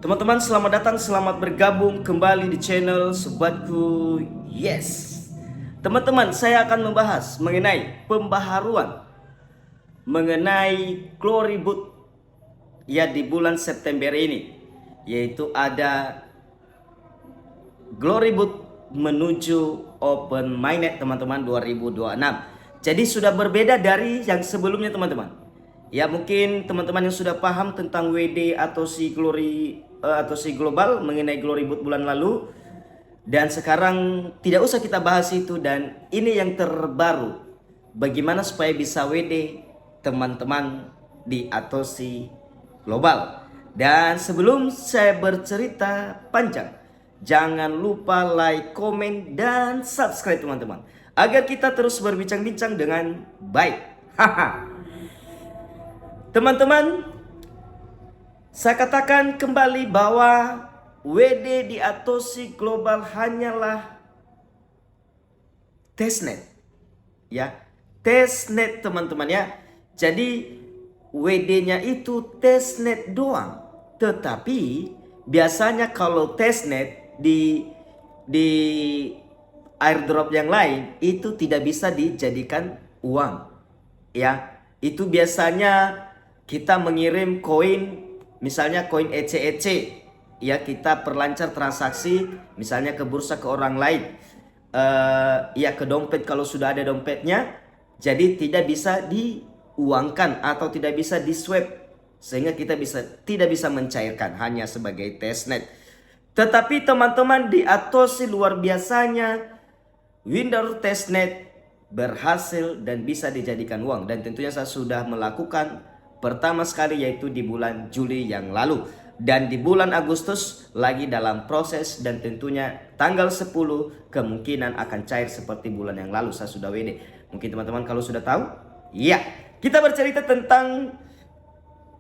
Teman-teman, selamat datang, selamat bergabung kembali di channel Sobatku. Yes. Teman-teman, saya akan membahas mengenai pembaharuan mengenai Glory Boot ya di bulan September ini, yaitu ada Glory Boot menuju Open Mainnet teman-teman 2026. Jadi sudah berbeda dari yang sebelumnya teman-teman. Ya mungkin teman-teman yang sudah paham tentang WD atau si Glory atau si global mengenai Glory Boot bulan lalu, dan sekarang tidak usah kita bahas itu, dan ini yang terbaru. Bagaimana supaya bisa WD teman-teman di Atosi Global. Dan sebelum saya bercerita panjang, jangan lupa like, komen, dan subscribe teman-teman, agar kita terus berbincang-bincang dengan baik. Haha. Teman-teman, saya katakan kembali bahwa WD di Atosi Global hanyalah testnet, ya, testnet teman-teman ya. Jadi WD-nya itu testnet doang. Tetapi biasanya kalau testnet di airdrop yang lain itu tidak bisa dijadikan uang, ya. Itu biasanya kita mengirim koin, misalnya koin ECEC, ya, kita perlancar transaksi misalnya ke bursa ke orang lain, ya ke dompet kalau sudah ada dompetnya. Jadi tidak bisa diuangkan atau tidak bisa di swap, sehingga kita tidak bisa mencairkan, hanya sebagai testnet. Tetapi teman-teman, di Atosi luar biasanya Windows testnet berhasil dan bisa dijadikan uang, dan tentunya saya sudah melakukan pertama sekali yaitu di bulan Juli yang lalu, dan di bulan Agustus lagi dalam proses, dan tentunya tanggal 10 kemungkinan akan cair seperti bulan yang lalu saya sudah WD. Mungkin teman-teman kalau sudah tahu, ya. Kita bercerita tentang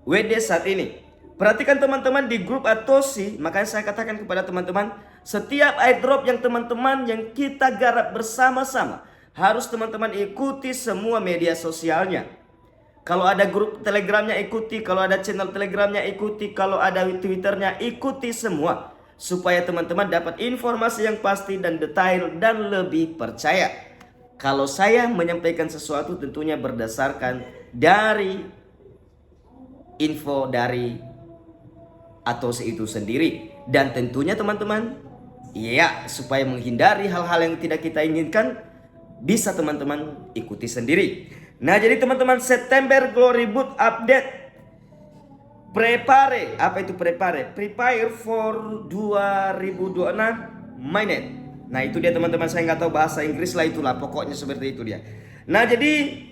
WD saat ini. Perhatikan teman-teman di grup Atosi, makanya saya katakan kepada teman-teman, setiap airdrop yang teman-teman yang kita garap bersama-sama, harus teman-teman ikuti semua media sosialnya. Kalau ada grup telegramnya ikuti, kalau ada channel telegramnya ikuti, kalau ada twitternya ikuti semua, supaya teman-teman dapat informasi yang pasti dan detail dan lebih percaya. Kalau saya menyampaikan sesuatu tentunya berdasarkan dari info dari Atosi itu sendiri, dan tentunya teman-teman, ya, supaya menghindari hal-hal yang tidak kita inginkan, bisa teman-teman ikuti sendiri. Nah, jadi teman-teman, September Glory Boot update. Prepare, apa itu prepare? Prepare for 2026 mainnet. Nah, itu dia teman-teman, saya nggak tahu bahasa Inggris lah, itulah pokoknya seperti itu dia. Nah, jadi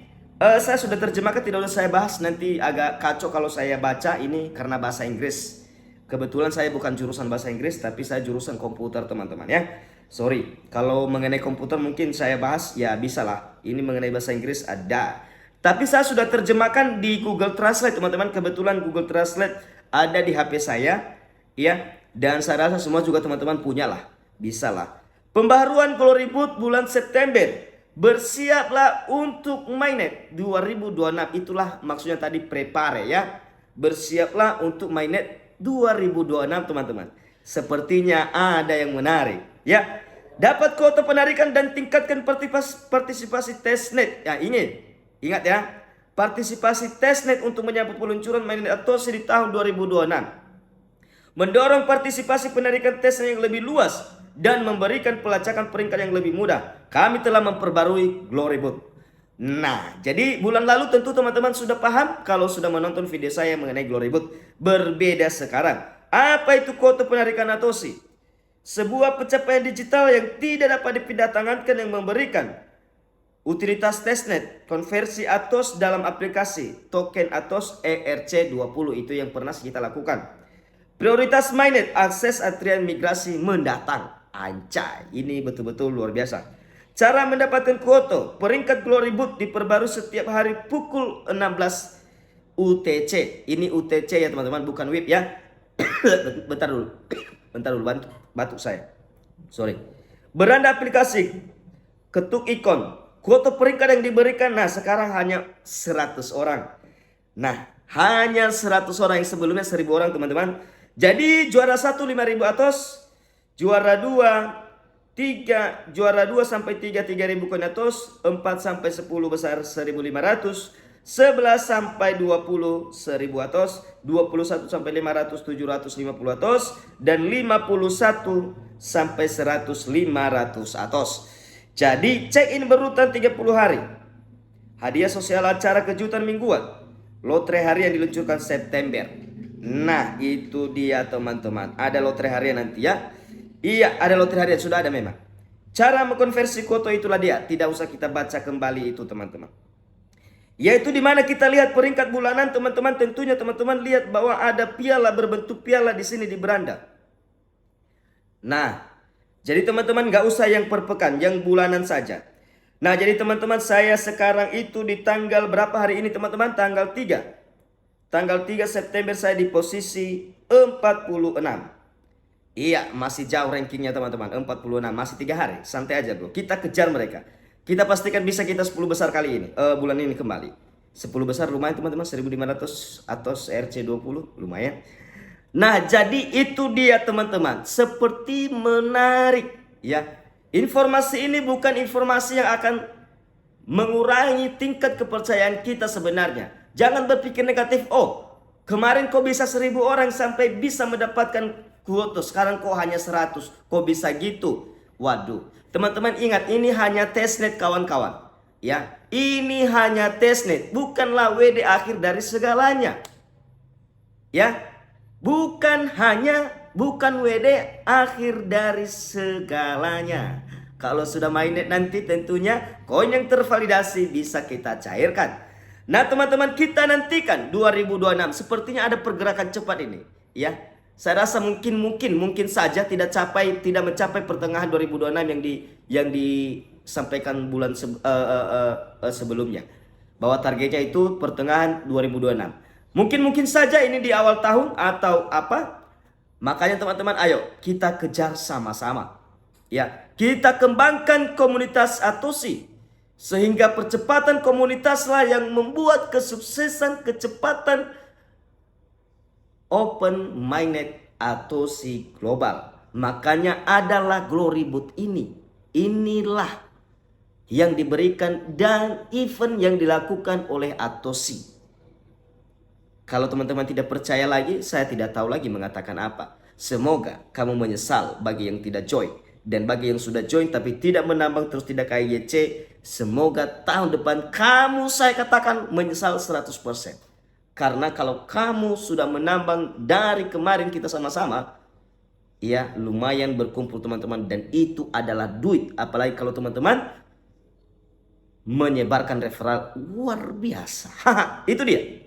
saya sudah terjemahkan, tidak usah saya bahas, nanti agak kacau kalau saya baca ini karena bahasa Inggris. Kebetulan saya bukan jurusan bahasa Inggris, tapi saya jurusan komputer teman-teman ya. Sorry, kalau mengenai komputer mungkin saya bahas, ya bisa lah. Ini mengenai bahasa Inggris ada. Tapi saya sudah terjemahkan di Google Translate teman-teman. Kebetulan Google Translate ada di HP saya, ya. Dan saya rasa semua juga teman-teman punya lah, bisa lah. Pembaharuan Glory Boot bulan September. Bersiaplah untuk mainnet 2026. Itulah maksudnya tadi prepare ya. Bersiaplah untuk mainnet 2026 teman-teman. Sepertinya ada yang menarik ya. Dapat kuota penarikan dan tingkatkan partisipasi testnet. Ya, ingat ya, partisipasi testnet untuk menyambut peluncuran mainnet Atosi di tahun 2026. Mendorong partisipasi penarikan testnet yang lebih luas dan memberikan pelacakan peringkat yang lebih mudah. Kami telah memperbarui Glory Boot. Nah, jadi bulan lalu tentu teman-teman sudah paham kalau sudah menonton video saya mengenai Glory Boot. Berbeda sekarang. Apa itu kuota penarikan Atosi? Sebuah pencapaian digital yang tidak dapat dipindah tangankan, yang memberikan utilitas testnet, konversi Atos dalam aplikasi, token Atos ERC20, itu yang pernah kita lakukan. Prioritas mainnet, akses antrian migrasi mendatang. Anjay, ini betul-betul luar biasa. Cara mendapatkan kuota, peringkat Glory Boot diperbarui setiap hari pukul 16 UTC. Ini UTC ya teman-teman, bukan WIB ya. Bentar dulu. Bentar dulu, batuk saya. Sorry. Beranda aplikasi, ketuk ikon. Kuota peringkat yang diberikan, nah sekarang hanya 100 orang. Nah, hanya 100 orang, yang sebelumnya 1000 orang teman-teman. Jadi juara 1 5.000 atos, juara 2 3, juara 2 sampai 3 3.000 koin atos, 4 sampai 10 besar 1.500, 11 sampai 20 1.000 atos, 21 sampai 500 750 atos, dan 51 sampai 100 500 atos. Jadi check in berurutan 30 hari. Hadiah sosial acara kejutan mingguan, lotre harian diluncurkan September. Nah itu dia teman-teman, ada lotre harian nanti ya. Iya, ada lotre harian, sudah ada memang. Cara mengkonversi kuota itulah dia, tidak usah kita baca kembali itu teman-teman. Yaitu dimana kita lihat peringkat bulanan teman-teman, tentunya teman-teman lihat bahwa ada piala berbentuk piala di sini di beranda. Nah, jadi teman-teman gak usah yang per pekan, yang bulanan saja. Nah jadi teman-teman, saya sekarang itu di tanggal berapa hari ini teman-teman? Tanggal 3. Tanggal 3 September saya di posisi 46. Iya, masih jauh rankingnya teman-teman, 46, masih 3 hari, santai aja bro. Kita kejar mereka. Kita pastikan bisa kita 10 besar kali ini, bulan ini kembali. 10 besar lumayan teman-teman, 1.500 atau RC20 lumayan. Nah jadi itu dia teman-teman, seperti menarik ya. Informasi ini bukan informasi yang akan mengurangi tingkat kepercayaan kita sebenarnya. Jangan berpikir negatif, oh kemarin kok bisa 1.000 orang sampai bisa mendapatkan kuota, sekarang kok hanya 100, kok bisa gitu. Waduh, teman-teman ingat, ini hanya testnet kawan-kawan ya. Ini hanya testnet, bukanlah WD akhir dari segalanya ya. Bukan WD akhir dari segalanya. Kalau sudah mainnet nanti tentunya koin yang tervalidasi bisa kita cairkan. Nah teman-teman, kita nantikan 2026, sepertinya ada pergerakan cepat ini ya. Saya rasa mungkin saja tidak mencapai pertengahan 2026 yang disampaikan bulan sebelumnya, bahwa targetnya itu pertengahan 2026. Mungkin saja ini di awal tahun atau apa. Makanya teman-teman, ayo kita kejar sama-sama ya. Kita kembangkan komunitas Atosi, sehingga percepatan komunitaslah yang membuat kesuksesan kecepatan open mainnet Atosi global. Makanya adalah Glory Boot ini. Inilah yang diberikan dan event yang dilakukan oleh Atosi. Kalau teman-teman tidak percaya lagi, saya tidak tahu lagi mengatakan apa. Semoga kamu menyesal bagi yang tidak join. Dan bagi yang sudah join tapi tidak menambang terus tidak kayak YC, semoga tahun depan kamu, saya katakan, menyesal 100%. Karena kalau kamu sudah menambang dari kemarin kita sama-sama, ya lumayan berkumpul teman-teman. Dan itu adalah duit. Apalagi kalau teman-teman menyebarkan referral, luar biasa. Itu dia.